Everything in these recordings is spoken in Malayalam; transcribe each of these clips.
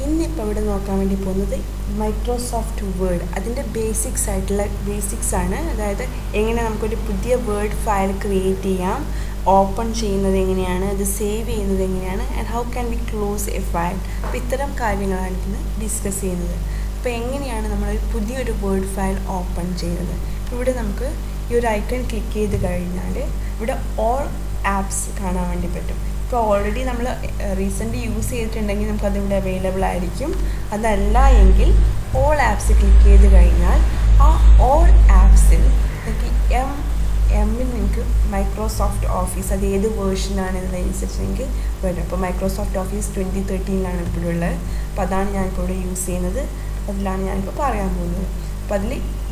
ഇന്നിപ്പോൾ ഇവിടെ നോക്കാൻ വേണ്ടി പോകുന്നത് മൈക്രോസോഫ്റ്റ് വേർഡ്. അതിൻ്റെ ബേസിക്സ് ആണ്. അതായത് എങ്ങനെ നമുക്കൊരു പുതിയ വേർഡ് ഫയൽ ക്രിയേറ്റ് ചെയ്യാം, ഓപ്പൺ ചെയ്യുന്നത് എങ്ങനെയാണ്, അത് സേവ് ചെയ്യുന്നത് എങ്ങനെയാണ്, and how can we close a file. അപ്പോൾ ഇത്തരം കാര്യങ്ങളാണ് ഇന്ന് ഡിസ്കസ് ചെയ്യുന്നത്. അപ്പോൾ എങ്ങനെയാണ് നമ്മൾ പുതിയൊരു വേർഡ് ഫയൽ ഓപ്പൺ ചെയ്യുന്നത്. ഇവിടെ നമുക്ക് ഈ ഒരു ഐക്കൺ ക്ലിക്ക് ചെയ്ത് കഴിഞ്ഞാൽ ഇവിടെ ഓൾ ആപ്സ് കാണാൻ വേണ്ടി പറ്റും. ഇപ്പോൾ ഓൾറെഡി നമ്മൾ റീസെൻ്റ് യൂസ് ചെയ്തിട്ടുണ്ടെങ്കിൽ നമുക്കതിവിടെ അവൈലബിൾ ആയിരിക്കും. അതല്ല എങ്കിൽ ഓൾ ആപ്സ് ക്ലിക്ക് ചെയ്ത് കഴിഞ്ഞാൽ ആ ഓൾ ആപ്സിൽ നിങ്ങൾക്ക് എമ്മിൽ നിങ്ങൾക്ക് മൈക്രോസോഫ്റ്റ് ഓഫീസ്, അത് ഏത് വേർഷനാണ് എന്നതനുസരിച്ച് നിങ്ങൾക്ക് വരും. അപ്പോൾ മൈക്രോസോഫ്റ്റ് ഓഫീസ് 2013 ഇപ്പോഴുള്ളത്. അപ്പോൾ അതാണ് ഞാനിപ്പോൾ ഇവിടെ യൂസ് ചെയ്യുന്നത്. അതിലാണ് ഞാനിപ്പോൾ പറയാൻ പോകുന്നത്. അപ്പോൾ അതിൽ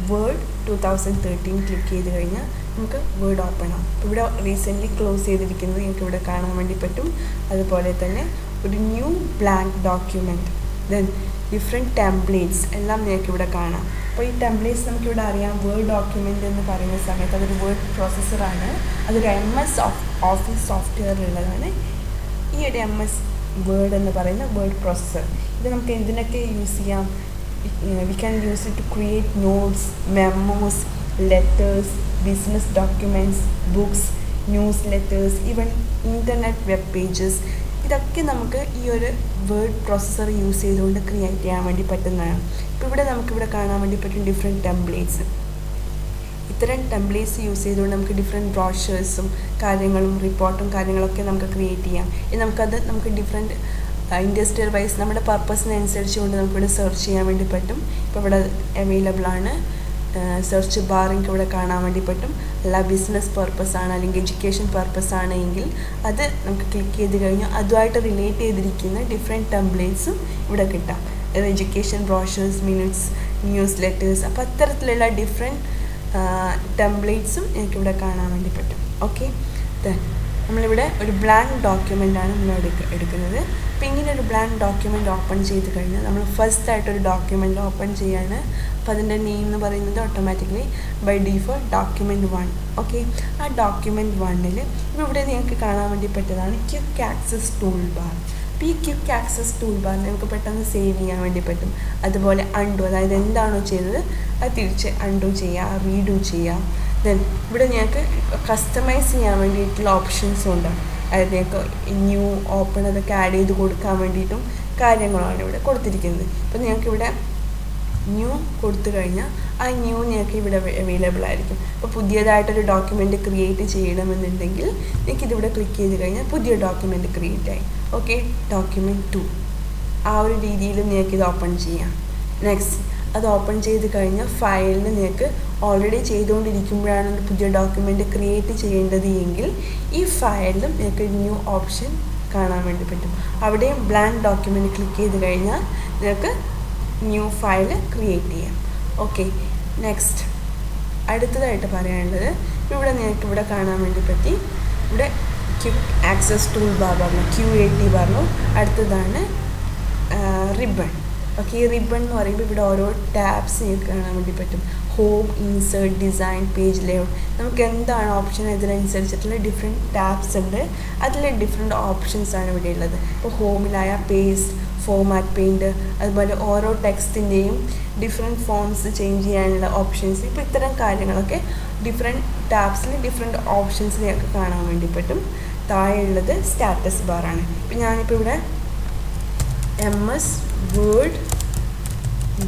വേർഡ് 2013 ക്ലിക്ക് ചെയ്ത് കഴിഞ്ഞാൽ നമുക്ക് വേർഡ് ഓപ്പൺ ആവും. അപ്പോൾ ഇവിടെ റീസെൻ്റ്ലി ക്ലോസ് ചെയ്തിരിക്കുന്നത് നിങ്ങൾക്ക് ഇവിടെ കാണാൻ വേണ്ടി പറ്റും. അതുപോലെ തന്നെ ഒരു new blank document, then different templates എല്ലാം നിങ്ങൾക്ക് ഇവിടെ കാണാം. അപ്പോൾ ഈ ടെംപ്ലേറ്റ്സ് നമുക്കിവിടെ അറിയാം. വേർഡ് ഡോക്യുമെൻ്റ് എന്ന് പറയുന്ന സമയത്ത് അതൊരു വേർഡ് പ്രോസസ്സറാണ്. അതൊരു MS ഓഫീസ് സോഫ്റ്റ്വെയറിലുള്ളതാണ്. ഈ ഒരു MS വേർഡ് എന്ന് പറയുന്ന വേർഡ് പ്രോസസ്സർ. ഇത് നമുക്ക് എന്തിനൊക്കെ യൂസ് ചെയ്യാം? We can use it to create notes, memos, letters, business documents, books, newsletters, even internet web pages. ഇതൊക്കെ നമുക്ക് ഈ ഒരു വേർഡ് പ്രോസസ്സർ യൂസ് ചെയ്തുകൊണ്ട് ക്രിയേറ്റ് ചെയ്യാൻ വേണ്ടി പറ്റുന്നതാണ്. ഇപ്പോൾ ഇവിടെ നമുക്കിവിടെ കാണാൻ വേണ്ടി പറ്റും ഡിഫറെൻറ്റ് ടെംപ്ലേറ്റ്സ്. ഇത്തരം ടെംപ്ലേറ്റ്സ് യൂസ് ചെയ്തുകൊണ്ട് നമുക്ക് ഡിഫറെൻറ്റ് ബ്രോഷേഴ്സും കാര്യങ്ങളും റിപ്പോർട്ടും കാര്യങ്ങളൊക്കെ നമുക്ക് ക്രിയേറ്റ് ചെയ്യാം. നമുക്ക് ഡിഫറെൻറ്റ് ഇൻഡസ്ട്രിയൽ വൈസ് നമ്മുടെ പർപ്പസിനനുസരിച്ച് കൊണ്ട് നമുക്കിവിടെ സെർച്ച് ചെയ്യാൻ വേണ്ടി പറ്റും. ഇപ്പോൾ ഇവിടെ അവൈലബിൾ ആണ്. സെർച്ച് ബാർ എനിക്ക് ഇവിടെ കാണാൻ വേണ്ടി പറ്റും. അല്ല ബിസിനസ് പർപ്പസാണ് അല്ലെങ്കിൽ എഡ്യൂക്കേഷൻ പർപ്പസാണ് എങ്കിൽ അത് നമുക്ക് ക്ലിക്ക് ചെയ്ത് കഴിഞ്ഞാൽ അതുമായിട്ട് റിലേറ്റ് ചെയ്തിരിക്കുന്ന ഡിഫറെൻറ്റ് ടെംപ്ലേറ്റ്സും ഇവിടെ കിട്ടാം. Education brochures, minutes, news letters, അപ്പോൾ അത്തരത്തിലുള്ള ഡിഫറെൻറ്റ് ടെംപ്ലേറ്റ്സും എനിക്കിവിടെ കാണാൻ വേണ്ടി പറ്റും. ഓക്കെ, നമ്മളിവിടെ ഒരു ബ്ലാങ്ക് ഡോക്യുമെൻ്റാണ് നമ്മൾ എടുക്കുന്നത്. അപ്പോൾ ഇങ്ങനെ ഒരു ബ്ലാങ്ക് ഡോക്യുമെൻ്റ് ഓപ്പൺ ചെയ്ത് കഴിഞ്ഞാൽ നമ്മൾ ഫസ്റ്റ് ആയിട്ടൊരു ഡോക്യുമെൻ്റ് ഓപ്പൺ ചെയ്യാണ്. അപ്പോൾ അതിൻ്റെ നെയിം എന്ന് പറയുന്നത് automatically by default document 1. Okay, ആ ഡോക്യുമെൻറ്റ് 1ൽ ഇവിടെ നിങ്ങൾക്ക് കാണാൻ വേണ്ടി പറ്റുന്നതാണ് ക്വിക്ക് ആക്സസ് ടൂൾ ബാർ. അപ്പോൾ ഈ ക്വിക്ക് ആക്സസ് ടൂൾ ബാറിൽ നമുക്ക് പെട്ടെന്ന് സേവ് ചെയ്യാൻ വേണ്ടി പറ്റും. അതുപോലെ അൺഡു, അതായത് എന്താണോ ചെയ്തത് അത് തിരിച്ച് അൺഡു ചെയ്യുക, റീഡു ചെയ്യുക. ദെൻ ഇവിടെ ഞങ്ങൾക്ക് കസ്റ്റമൈസ് ചെയ്യാൻ വേണ്ടിയിട്ടുള്ള ഓപ്ഷൻസും ഉണ്ട്. അതായത് ഞങ്ങൾക്ക് ന്യൂ, ഓപ്പൺ അതൊക്കെ ആഡ് ചെയ്ത് കൊടുക്കാൻ വേണ്ടിയിട്ടും കാര്യങ്ങളാണ് ഇവിടെ കൊടുത്തിരിക്കുന്നത്. അപ്പോൾ ഞങ്ങൾക്ക് ഇവിടെ ന്യൂ കൊടുത്തു കഴിഞ്ഞാൽ ആ ന്യൂ ഞങ്ങൾക്ക് ഇവിടെ അവൈലബിൾ ആയിരിക്കും. അപ്പോൾ പുതിയതായിട്ടൊരു ഡോക്യുമെൻറ്റ് ക്രിയേറ്റ് ചെയ്യണമെന്നുണ്ടെങ്കിൽ എനിക്കിതിവിടെ ക്ലിക്ക് ചെയ്ത് കഴിഞ്ഞാൽ പുതിയ ഡോക്യുമെൻറ്റ് ക്രിയേറ്റ് ആയി. ഓക്കെ, ഡോക്യുമെൻറ്റ് 2 ആ ഒരു രീതിയിൽ നിങ്ങൾക്കിത് ഓപ്പൺ ചെയ്യാം. നെക്സ്റ്റ് അത് ഓപ്പൺ ചെയ്ത് കഴിഞ്ഞാൽ ഫയലിൽ നിങ്ങൾക്ക് ഓൾറെഡി ചെയ്തുകൊണ്ടിരിക്കുമ്പോഴാണ് ഒരു പുതിയ ഡോക്യുമെൻ്റ് ക്രിയേറ്റ് ചെയ്യേണ്ടത് എങ്കിൽ ഈ ഫയലിലും നിങ്ങൾക്ക് ന്യൂ ഓപ്ഷൻ കാണാൻ വേണ്ടി പറ്റും. അവിടെയും ബ്ലാങ്ക് ഡോക്യുമെൻറ്റ് ക്ലിക്ക് ചെയ്ത് കഴിഞ്ഞാൽ നിങ്ങൾക്ക് ന്യൂ ഫയൽ ക്രിയേറ്റ് ചെയ്യാം. ഓക്കെ, നെക്സ്റ്റ് അടുത്തതായിട്ട് പറയാനുള്ളത് ഇവിടെ നിങ്ങൾക്ക് ഇവിടെ കാണാൻ വേണ്ടി പറ്റി. ഇവിടെ ക്വിക്ക് ആക്സസ് ടൂൾ ബാർ പറഞ്ഞു, QAT പറഞ്ഞു. അടുത്തതാണ് റിബൺ. ഓക്കെ, ഈ റിബൺ എന്ന് പറയുമ്പോൾ ഇവിടെ ഓരോ ടാബ്സ് നിങ്ങൾക്ക് കാണാൻ വേണ്ടി പറ്റും. Home, insert, design, page layout. നമുക്ക് എന്താണ് ഓപ്ഷൻ ഇതിനനുസരിച്ചിട്ടുള്ള ഡിഫറെൻറ്റ് ടാബ്സ് ഉണ്ട്. അതിൽ ഡിഫറെൻറ്റ് ഓപ്ഷൻസാണ് ഇവിടെ ഉള്ളത്. ഇപ്പോൾ ഹോമിലായ പേസ്റ്റ്, ഫോർമാറ്റ്, പെയിൻറ്റ്, അതുപോലെ ഓരോ ടെക്സ്റ്റിൻ്റെയും ഡിഫറെൻറ്റ് ഫോൺസ് ചേഞ്ച് ചെയ്യാനുള്ള ഓപ്ഷൻസ്. ഇപ്പോൾ ഇത്തരം കാര്യങ്ങളൊക്കെ ഡിഫറെൻറ്റ് ടാബ്സിൽ ഡിഫറെൻറ്റ് ഓപ്ഷൻസ് ഞങ്ങൾക്ക് കാണാൻ വേണ്ടി പറ്റും. താഴെയുള്ളത് സ്റ്റാറ്റസ് ബാറാണ്. ഇപ്പോൾ ഞാനിപ്പോൾ ഇവിടെ MS വേർഡ്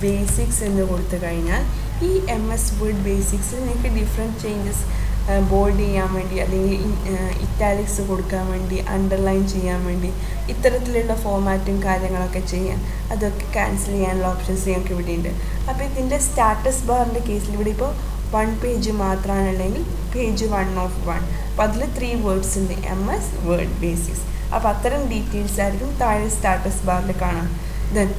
ബേസിക്സ് എന്ന് കൊടുത്തു കഴിഞ്ഞാൽ ഈ MS വേർഡ് ബേസിക്സിൽ നിങ്ങൾക്ക് ഡിഫറെൻറ്റ് ചേഞ്ചസ് ബോൾഡ് ചെയ്യാൻ വേണ്ടി അല്ലെങ്കിൽ ഇറ്റാലിക്സ് കൊടുക്കാൻ വേണ്ടി, അണ്ടർലൈൻ ചെയ്യാൻ വേണ്ടി, ഇത്തരത്തിലുള്ള ഫോർമാറ്റും കാര്യങ്ങളൊക്കെ ചെയ്യാൻ, അതൊക്കെ ക്യാൻസൽ ചെയ്യാനുള്ള ഓപ്ഷൻസ് ഞങ്ങൾക്ക് ഇവിടെ ഉണ്ട്. അപ്പോൾ ഇതിൻ്റെ സ്റ്റാറ്റസ് ബാറിൻ്റെ കേസിൽ ഇവിടെ ഇപ്പോൾ 1 പേജ് മാത്രമാണുള്ളെങ്കിൽ പേജ് 1 of 1. അപ്പോൾ അതിൽ 3 വേർഡ്സ് ഉണ്ട്, MS വേർഡ് ബേസിക്സ്. അപ്പോൾ അത്തരം ഡീറ്റെയിൽസ് ആയിരിക്കും താഴെ സ്റ്റാറ്റസ് ബാറിൽ കാണാം. ദെൻ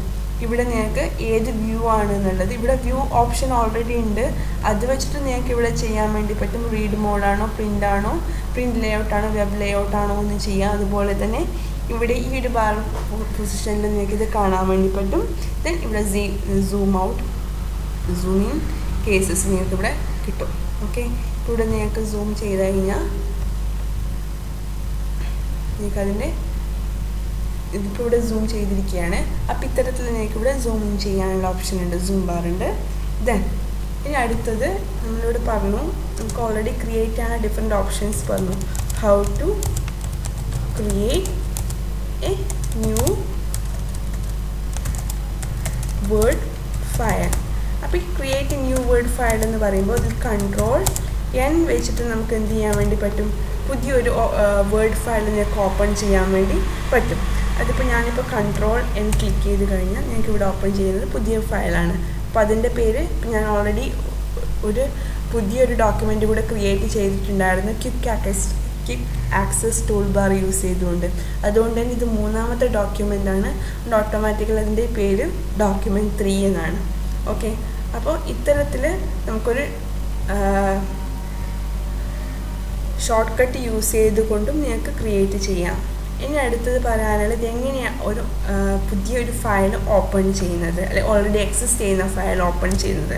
ഇവിടെ നിങ്ങൾക്ക് ഏത് വ്യൂ ആണ് എന്നുള്ളത്, ഇവിടെ വ്യൂ ഓപ്ഷൻ ഓൾറെഡി ഉണ്ട്. അത് വെച്ചിട്ട് നിങ്ങൾക്ക് ഇവിടെ ചെയ്യാൻ വേണ്ടി പറ്റും. റീഡ് മോഡാണോ, പ്രിൻ്റ് ലേഔട്ടാണോ, വെബ് ലേഔട്ടാണോ എന്ന് ചെയ്യാം. അതുപോലെ തന്നെ ഇവിടെ ഈ ഒരു ബാർ പൊസിഷനിൽ നിങ്ങൾക്ക് ഇത് കാണാൻ വേണ്ടി പറ്റും. ദെൻ ഇവിടെ zoom out, zoom in cases നിങ്ങൾക്ക് ഇവിടെ കിട്ടും. ഓക്കെ, ഇവിടെ നിങ്ങൾക്ക് സൂം ചെയ്ത് കഴിഞ്ഞാൽ നിങ്ങൾക്കതിൻ്റെ ഇതിപ്പോൾ ഇവിടെ സൂം ചെയ്തിരിക്കുകയാണ്. അപ്പോൾ ഇത്തരത്തിൽ നിങ്ങൾക്ക് ഇവിടെ സൂം ഇൻ ചെയ്യാനുള്ള ഓപ്ഷൻ ഉണ്ട്, സൂം ബാർ ഉണ്ട്. ദെൻ ഇനി അടുത്തത് നമ്മളിവിടെ പറഞ്ഞു, നമുക്ക് ഓൾറെഡി ക്രിയേറ്റ് ചെയ്യാൻ ഡിഫറെൻറ്റ് ഓപ്ഷൻസ് പറഞ്ഞു. How to create a new word file. അപ്പോൾ ഈ create a new word file എന്ന് പറയുമ്പോൾ ഇത് Ctrl+N വെച്ചിട്ട് നമുക്ക് എന്ത് ചെയ്യാൻ വേണ്ടി പറ്റും, പുതിയൊരു വേർഡ് ഫയൽ നിങ്ങൾക്ക് ഓപ്പൺ ചെയ്യാൻ വേണ്ടി പറ്റും. അതിപ്പോൾ ഞാനിപ്പോൾ Ctrl+N ക്ലിക്ക് ചെയ്ത് കഴിഞ്ഞാൽ ഞങ്ങൾക്ക് ഇവിടെ ഓപ്പൺ ചെയ്യുന്നത് പുതിയ ഫയലാണ്. അപ്പോൾ അതിൻ്റെ പേര് ഞാൻ ഓൾറെഡി ഒരു പുതിയൊരു ഡോക്യുമെൻ്റ് കൂടെ ക്രിയേറ്റ് ചെയ്തിട്ടുണ്ടായിരുന്നു, quick access tool bar use ചെയ്തുകൊണ്ട്. അതുകൊണ്ട് തന്നെ ഇത് മൂന്നാമത്തെ ഡോക്യുമെൻ്റാണ്. ഓട്ടോമാറ്റിക്കലി അതിൻ്റെ പേര് document 3 എന്നാണ്. ഓക്കെ, അപ്പോൾ ഇത്തരത്തിൽ നമുക്കൊരു ഷോർട്ട് കട്ട് യൂസ് ചെയ്തുകൊണ്ടും നിങ്ങൾക്ക് ക്രിയേറ്റ് ചെയ്യാം. ഇനി അടുത്തത് പറയാനുള്ളത് എങ്ങനെയാണ് ഒരു പുതിയൊരു ഫയൽ ഓപ്പൺ ചെയ്യുന്നത്, അല്ലെ ഓൾറെഡി എക്സിസ്റ്റ് ചെയ്യുന്ന ഫയൽ ഓപ്പൺ ചെയ്യുന്നത്.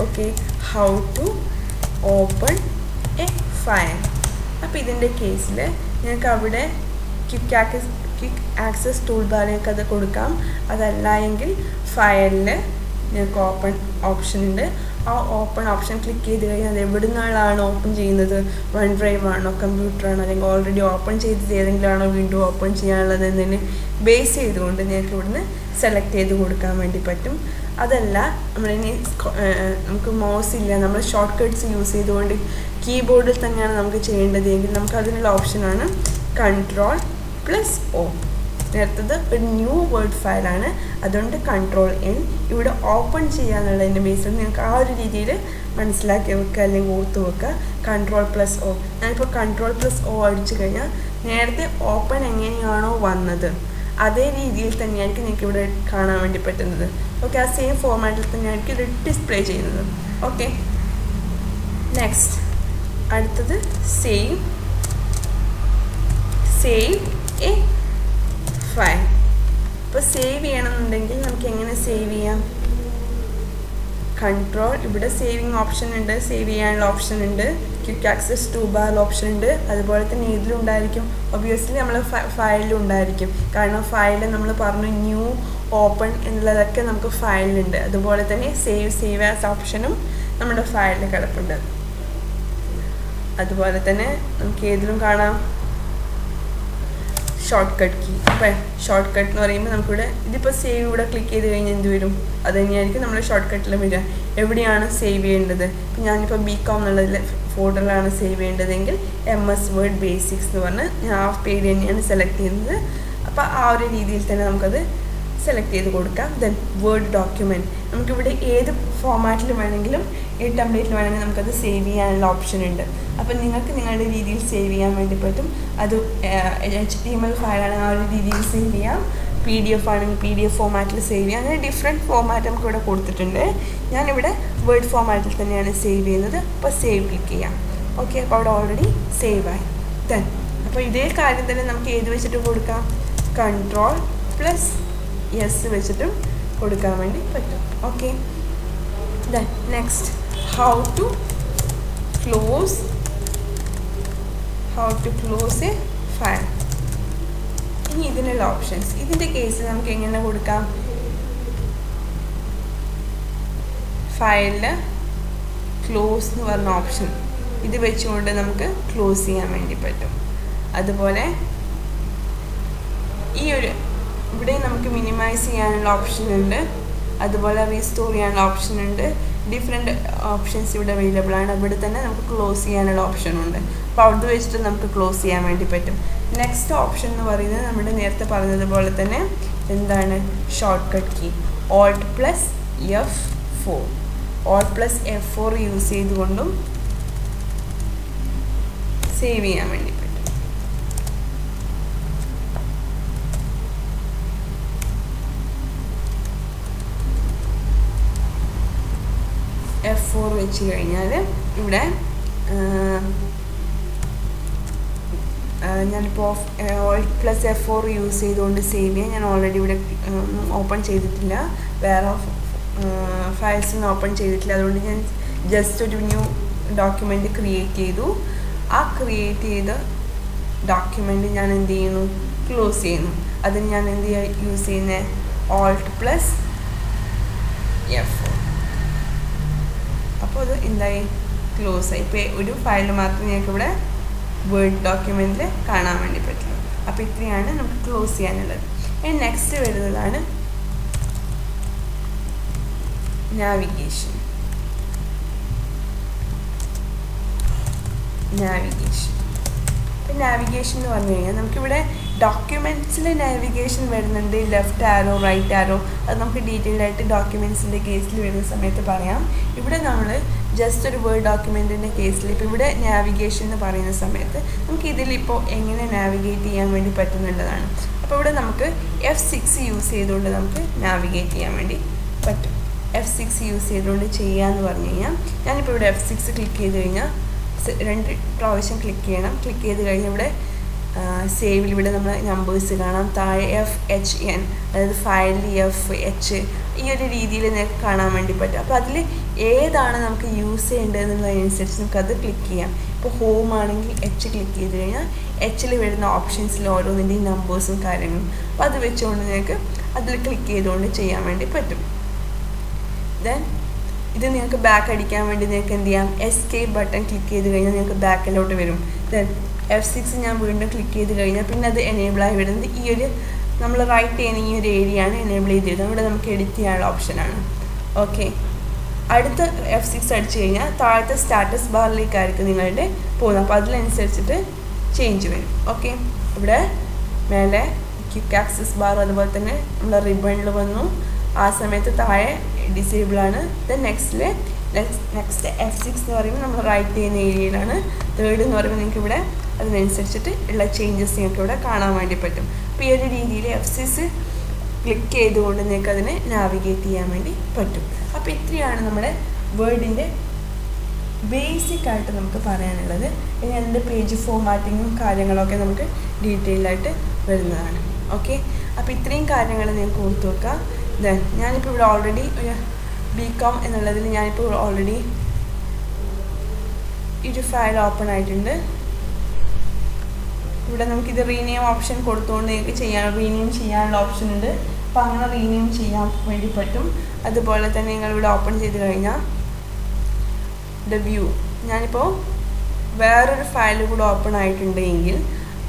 Okay, how to open a file. അപ്പോൾ ഇതിൻ്റെ കേസിൽ നിങ്ങൾക്ക് അവിടെ ക്വിക്ക് ആക്സസ് ടൂൾ ബാറിലേക്ക് അത് കൊടുക്കാം. അതല്ല എങ്കിൽ ഫയലിൽ നിങ്ങൾക്ക് ഓപ്പൺ ഓപ്ഷൻ ഉണ്ട്. ആ ഓപ്പൺ ഓപ്ഷൻ ക്ലിക്ക് ചെയ്ത് കഴിഞ്ഞാൽ അത് എവിടെ നിന്നാണ് ഓപ്പൺ ചെയ്യുന്നത്, വൺ ഡ്രൈവ് ആണോ, കമ്പ്യൂട്ടറാണോ, അല്ലെങ്കിൽ ഓൾറെഡി ഓപ്പൺ ചെയ്തത് ഏതെങ്കിലും ആണോ വീണ്ടും ഓപ്പൺ ചെയ്യാനുള്ളത് എന്നതിന് ബേസ് ചെയ്തുകൊണ്ട് നിങ്ങൾക്ക് ഇവിടുന്ന് സെലക്ട് ചെയ്ത് കൊടുക്കാൻ വേണ്ടി പറ്റും. അതല്ല നമ്മളിനി നമുക്ക് മൗസ് ഇല്ല, നമ്മൾ ഷോർട്ട് കട്ട്സ് യൂസ് ചെയ്തുകൊണ്ട് കീബോർഡിൽ തന്നെയാണ് നമുക്ക് ചെയ്യേണ്ടത് എങ്കിൽ നമുക്ക് അതിനുള്ള ഓപ്ഷനാണ് Ctrl+O. നേരത്തത് ഒരു ന്യൂ വേർഡ് ഫയലാണ്, അതുകൊണ്ട് Ctrl+N. ഇവിടെ ഓപ്പൺ ചെയ്യാന്നുള്ളതിൻ്റെ ബേസിൽ നിങ്ങൾക്ക് ആ ഒരു രീതിയിൽ മനസ്സിലാക്കി വെക്കുക അല്ലെങ്കിൽ ഓർത്ത് വെക്കുക. Ctrl+O. ഞാനിപ്പോൾ Ctrl+O അടിച്ചു കഴിഞ്ഞാൽ നേരത്തെ ഓപ്പൺ എങ്ങനെയാണോ വന്നത് അതേ രീതിയിൽ തന്നെയായിരിക്കും നിങ്ങൾക്ക് ഇവിടെ കാണാൻ വേണ്ടി പറ്റുന്നത്. ഓക്കെ, ആ സെയിം ഫോർമാറ്റിൽ തന്നെയായിരിക്കും ഇത് ഡിസ്പ്ലേ ചെയ്യുന്നത്. ഓക്കെ, നെക്സ്റ്റ് അടുത്തത് സേവ് എ ഫയൽ. ഇപ്പോൾ സേവ് ചെയ്യണമെന്നുണ്ടെങ്കിൽ നമുക്ക് എങ്ങനെ സേവ് ചെയ്യാം? ഇവിടെ സേവിങ് ഓപ്ഷൻ ഉണ്ട്, സേവ് ചെയ്യാനുള്ള ഓപ്ഷൻ ഉണ്ട്, quick access tool bar option ഉണ്ട്. അതുപോലെ തന്നെ ഇതിലും ഉണ്ടായിരിക്കും, ഒബ്വിയസ്ലി നമ്മൾ ഫയലിലും ഉണ്ടായിരിക്കും. കാരണം ഫയൽ നമ്മൾ പറഞ്ഞു ന്യൂ, ഓപ്പൺ എന്നുള്ളതൊക്കെ നമുക്ക് ഫയലിലുണ്ട്. അതുപോലെ തന്നെ സേവ് ആസ് ഓപ്ഷനും നമ്മുടെ ഫയലിൽ കിടപ്പുണ്ട്. അതുപോലെ തന്നെ നമുക്ക് ഏതിലും കാണാം ഷോർട്ട് കട്ട് കീ. അപ്പോൾ ഷോർട്ട് കട്ട് എന്ന് പറയുമ്പോൾ നമുക്കിവിടെ ഇതിപ്പോൾ സേവ് ഇവിടെ ക്ലിക്ക് ചെയ്ത് കഴിഞ്ഞാൽ എന്ത് വരും, അത് തന്നെയായിരിക്കും നമ്മൾ ഷോർട്ട് കട്ടിൽ വരിക. എവിടെയാണ് സേവ് ചെയ്യേണ്ടത്? ഇപ്പം ഞാനിപ്പോൾ BCom എന്നുള്ളതിൽ ഫോൾഡറിലാണ് സേവ് ചെയ്യേണ്ടതെങ്കിൽ MS Word Basics എന്ന് പറഞ്ഞ് ഞാൻ ആ പേര് തന്നെയാണ് സെലക്ട് ചെയ്യുന്നത്. അപ്പോൾ ആ ഒരു രീതിയിൽ തന്നെ നമുക്കത് സെലക്ട് ചെയ്ത് കൊടുക്കാം. ദെൻ വേർഡ് ഡോക്യുമെൻറ്റ്, നമുക്കിവിടെ ഏത് ഫോമാറ്റിൽ വേണമെങ്കിലും ഏത് ടെംപ്ലേറ്റിൽ വേണമെങ്കിലും നമുക്കത് സേവ് ചെയ്യാനുള്ള ഓപ്ഷൻ ഉണ്ട്. അപ്പോൾ നിങ്ങൾക്ക് നിങ്ങളുടെ രീതിയിൽ സേവ് ചെയ്യാൻ വേണ്ടി പറ്റും. അത് HTML ഫയലാണെങ്കിൽ ആ ഒരു രീതിയിൽ സേവ് ചെയ്യാം, PDF ആണെങ്കിൽ PDF ഫോമാറ്റിൽ സേവ് ചെയ്യാം. അങ്ങനെ ഡിഫറെൻറ്റ് ഫോമാറ്റ് നമുക്ക് ഇവിടെ കൊടുത്തിട്ടുണ്ട്. ഞാനിവിടെ വേർഡ് ഫോമാറ്റിൽ തന്നെയാണ് സേവ് ചെയ്യുന്നത്. അപ്പോൾ സേവ് ക്ലിക്ക് ചെയ്യാം. ഓക്കെ, അപ്പോൾ അവിടെ ഓൾറെഡി സേവ് ആയി. ദെൻ അപ്പോൾ ഇതേ കാര്യം തന്നെ നമുക്ക് ഏത് വെച്ചിട്ട് കൊടുക്കാം, Ctrl+S വെച്ചിട്ടും കൊടുക്കാൻ വേണ്ടി പറ്റും. Okay, then next how to close a file. ഇനി ഇതിനുള്ള ഓപ്ഷൻസ്, ഇതിൻ്റെ കേസിൽ നമുക്ക് എങ്ങനെ കൊടുക്കാം, ഫയലിൽ ക്ലോസ് എന്ന് പറഞ്ഞ ഓപ്ഷൻ ഇത് വെച്ചുകൊണ്ട് നമുക്ക് ക്ലോസ് ചെയ്യാൻ വേണ്ടി പറ്റും. അതുപോലെ ഈ ഒരു ഇവിടെ നമുക്ക് മിനിമൈസ് ചെയ്യാനുള്ള ഓപ്ഷൻ ഉണ്ട്, അതുപോലെ റീസ്റ്റോർ ചെയ്യാനുള്ള ഓപ്ഷൻ ഉണ്ട്. ഡിഫറെൻറ്റ് ഓപ്ഷൻസ് ഇവിടെ അവൈലബിൾ ആണ്. ഇവിടെ തന്നെ നമുക്ക് ക്ലോസ് ചെയ്യാനുള്ള ഓപ്ഷനുണ്ട്. അപ്പോൾ അവിടെ വെച്ചിട്ട് നമുക്ക് ക്ലോസ് ചെയ്യാൻ വേണ്ടി പറ്റും. നെക്സ്റ്റ് ഓപ്ഷൻ എന്ന് പറയുന്നത് നമ്മുടെ നേരത്തെ പറഞ്ഞതുപോലെ തന്നെ എന്താണ്, shortcut key Alt+F4 use ചെയ്തുകൊണ്ടും സേവ് ചെയ്യാൻ വേണ്ടി പറ്റും. F4 വെച്ച് കഴിഞ്ഞാൽ ഇവിടെ ഞാനിപ്പോൾ Alt+F4 യൂസ് ചെയ്തുകൊണ്ട് സേവ് ചെയ്യാൻ ഞാൻ ഓൾറെഡി ഇവിടെ ഓപ്പൺ ചെയ്തിട്ടില്ല, വേറെ ഫയൽസൊന്നും ഓപ്പൺ ചെയ്തിട്ടില്ല. അതുകൊണ്ട് ഞാൻ ജസ്റ്റ് ഒരു ന്യൂ ഡോക്യുമെൻ്റ് ക്രിയേറ്റ് ചെയ്തു. ആ ക്രിയേറ്റ് ചെയ്ത ഡോക്യുമെൻ്റ് ഞാൻ എന്ത് ചെയ്യുന്നു, ക്ലോസ് ചെയ്യുന്നു. അതിന് ഞാൻ എന്ത് യൂസ് ചെയ്യുന്നത്, Alt+F4. അപ്പോൾ അത് എന്തായി, ക്ലോസ് ആയി. ഇപ്പോൾ ഒരു ഫയൽ മാത്രമേ ഞങ്ങൾക്ക് ഇവിടെ വേർഡ് ഡോക്യുമെൻറ്റിൽ കാണാൻ വേണ്ടി പറ്റുള്ളൂ. അപ്പോൾ ഇത്രയാണ് നമുക്ക് ക്ലോസ് ചെയ്യാനുള്ളത്. ഇനി നെക്സ്റ്റ് വരുന്നതാണ് നാവിഗേഷൻ. ഇപ്പം നാവിഗേഷൻ എന്ന് പറഞ്ഞു കഴിഞ്ഞാൽ നമുക്കിവിടെ ഡോക്യുമെൻറ്റ്സിൽ നാവിഗേഷൻ വരുന്നുണ്ട്, ലെഫ്റ്റ് ആരോ റൈറ്റ് ആരോ, അത് നമുക്ക് ഡീറ്റെയിൽഡ് ആയിട്ട് ഡോക്യുമെൻറ്റ്സിൻ്റെ കേസിൽ വരുന്ന സമയത്ത് പറയാം. ഇവിടെ നമ്മൾ ജസ്റ്റ് ഒരു വേർഡ് ഡോക്യുമെൻറ്റിൻ്റെ കേസിൽ ഇപ്പോൾ ഇവിടെ നാവിഗേഷൻ എന്ന് പറയുന്ന സമയത്ത് നമുക്ക് ഇതിലിപ്പോൾ എങ്ങനെ നാവിഗേറ്റ് ചെയ്യാൻ വേണ്ടി പറ്റുന്നുള്ളതാണ്. അപ്പോൾ ഇവിടെ നമുക്ക് F6 യൂസ് ചെയ്തുകൊണ്ട് നമുക്ക് നാവിഗേറ്റ് ചെയ്യാൻ വേണ്ടി പറ്റും. F6 യൂസ് ചെയ്തുകൊണ്ട് ചെയ്യാമെന്ന് പറഞ്ഞു കഴിഞ്ഞാൽ ഞാനിപ്പോൾ ഇവിടെ F6 ക്ലിക്ക് ചെയ്ത് കഴിഞ്ഞാൽ 2 പ്രാവശ്യം ക്ലിക്ക് ചെയ്യണം. ക്ലിക്ക് ചെയ്ത് കഴിഞ്ഞാൽ ഇവിടെ സേവിൽ ഇവിടെ നമ്മൾ നമ്പേഴ്സ് കാണാം, താഴെ FHN, അതായത് ഫയലിൽ FH, ഈ ഒരു രീതിയിൽ നിങ്ങൾക്ക് കാണാൻ വേണ്ടി പറ്റും. അപ്പോൾ അതിൽ ഏതാണ് നമുക്ക് യൂസ് ചെയ്യേണ്ടതെന്നുള്ളതനുസരിച്ച് നമുക്കത് ക്ലിക്ക് ചെയ്യാം. ഇപ്പോൾ ഹോം ആണെങ്കിൽ H ക്ലിക്ക് ചെയ്ത് കഴിഞ്ഞാൽ Hൽ വരുന്ന ഓപ്ഷൻസിൽ ഓരോന്നിൻ്റെയും നമ്പേഴ്സും കാര്യങ്ങളും, അപ്പോൾ അത് വെച്ചുകൊണ്ട് നിങ്ങൾക്ക് അതിൽ ക്ലിക്ക് ചെയ്തുകൊണ്ട് ചെയ്യാൻ വേണ്ടി പറ്റും. ദെൻ ഇത് നിങ്ങൾക്ക് ബാക്ക് അടിക്കാൻ വേണ്ടി നിങ്ങൾക്ക് എന്ത് ചെയ്യാം, എസ്കേപ്പ് ബട്ടൺ ക്ലിക്ക് ചെയ്ത് കഴിഞ്ഞാൽ നിങ്ങൾക്ക് ബാക്കിലോട്ട് വരും. ദെൻ F6 ഞാൻ വീണ്ടും ക്ലിക്ക് ചെയ്ത് കഴിഞ്ഞാൽ പിന്നെ അത് എനേബിളായി വരുന്നത് ഈ ഒരു നമ്മൾ റൈറ്റ് ചെയ്യുന്ന ഈ ഒരു ഏരിയയാണ് എനേബിൾ ചെയ്തത്. ഇവിടെ നമുക്ക് എഡിറ്റ് ചെയ്യാനുള്ള ഓപ്ഷനാണ്. ഓക്കെ, അടുത്ത F6 അടിച്ചു കഴിഞ്ഞാൽ താഴത്തെ സ്റ്റാറ്റസ് ബാറിലേക്കായിരിക്കും നിങ്ങളുടെ പോകുന്നത്. അപ്പോൾ അതിനനുസരിച്ചിട്ട് ചേഞ്ച് വരും. ഓക്കെ, ഇവിടെ മേലെ ക്വിക്ക് ആക്സസ് ബാർ അതുപോലെ തന്നെ നമ്മുടെ റിബണിൽ വന്നു. ആ സമയത്ത് താഴെ ഡിസേബിളാണ്. ദെൻ നെക്സ്റ്റ് F6 എന്ന് പറയുമ്പോൾ നമ്മൾ റൈറ്റ് ചെയ്യുന്ന ഏരിയയിലാണ്. തേർഡ് എന്ന് പറയുമ്പോൾ നിങ്ങൾക്ക് ഇവിടെ അതിനനുസരിച്ചിട്ട് ഉള്ള ചേഞ്ചസ് നിങ്ങൾക്ക് ഇവിടെ കാണാൻ വേണ്ടി പറ്റും. അപ്പോൾ ഈ ഒരു രീതിയിൽ F6 ക്ലിക്ക് ചെയ്തുകൊണ്ട് നിങ്ങൾക്ക് അതിനെ നാവിഗേറ്റ് ചെയ്യാൻ വേണ്ടി പറ്റും. അപ്പോൾ ഇത്രയാണ് നമ്മുടെ വേർഡിൻ്റെ ബേസിക്കായിട്ട് നമുക്ക് പറയാനുള്ളത്. ഇനി അതിൻ്റെ പേജ് ഫോർമാറ്റിങ്ങും കാര്യങ്ങളൊക്കെ നമുക്ക് ഡീറ്റെയിലായിട്ട് വരുന്നതാണ്. ഓക്കെ, അപ്പോൾ ഇത്രയും കാര്യങ്ങൾ നിങ്ങൾക്ക് ഓർത്ത് വെക്കാം. ദെൻ ഞാനിപ്പോൾ ഇവിടെ ഓൾറെഡി BCom എന്നുള്ളതിൽ ഞാനിപ്പോൾ ഓൾറെഡി ഒരു ഫയൽ ഓപ്പൺ ആയിട്ടുണ്ട്. ഇവിടെ നമുക്കിത് റീനെയിം ഓപ്ഷൻ കൊടുത്തുകൊണ്ട് നിങ്ങൾക്ക് റീനെയിം ചെയ്യാനുള്ള ഓപ്ഷൻ ഉണ്ട്. അപ്പോൾ അങ്ങനെ റീനെയിം ചെയ്യാൻ വേണ്ടി പറ്റും. അതുപോലെ തന്നെ നിങ്ങളിവിടെ ഓപ്പൺ ചെയ്ത് കഴിഞ്ഞാൽ വ്യൂ, ഞാനിപ്പോൾ വേറൊരു ഫയൽ കൂടെ ഓപ്പൺ ആയിട്ടുണ്ടെങ്കിൽ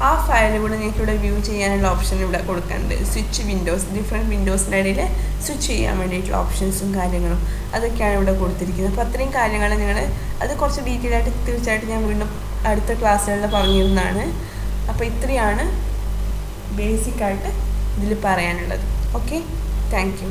ആ ഫയൽ കൂടെ നിങ്ങൾക്ക് ഇവിടെ വ്യൂ ചെയ്യാനുള്ള ഓപ്ഷൻ ഇവിടെ കൊടുക്കുന്നുണ്ട്. സ്വിച്ച് വിൻഡോസ്, ഡിഫറെൻറ്റ് വിൻഡോസിൻ്റെ ഇടയിൽ സ്വിച്ച് ചെയ്യാൻ വേണ്ടിയിട്ടുള്ള ഓപ്ഷൻസും കാര്യങ്ങളും അതൊക്കെയാണ് ഇവിടെ കൊടുത്തിരിക്കുന്നത്. അപ്പോൾ അത്രയും കാര്യങ്ങൾ അത് കുറച്ച് ഡീറ്റെയിൽ ആയിട്ട് തീർച്ചയായിട്ടും ഞാൻ വീണ്ടും അടുത്ത ക്ലാസ്സുകളിൽ പറഞ്ഞിരുന്നതാണ്. അപ്പോൾ ഇത്രയാണ് ബേസിക്കായിട്ട് ഇതിൽ പറയാനുള്ളത്. Okay, thank you.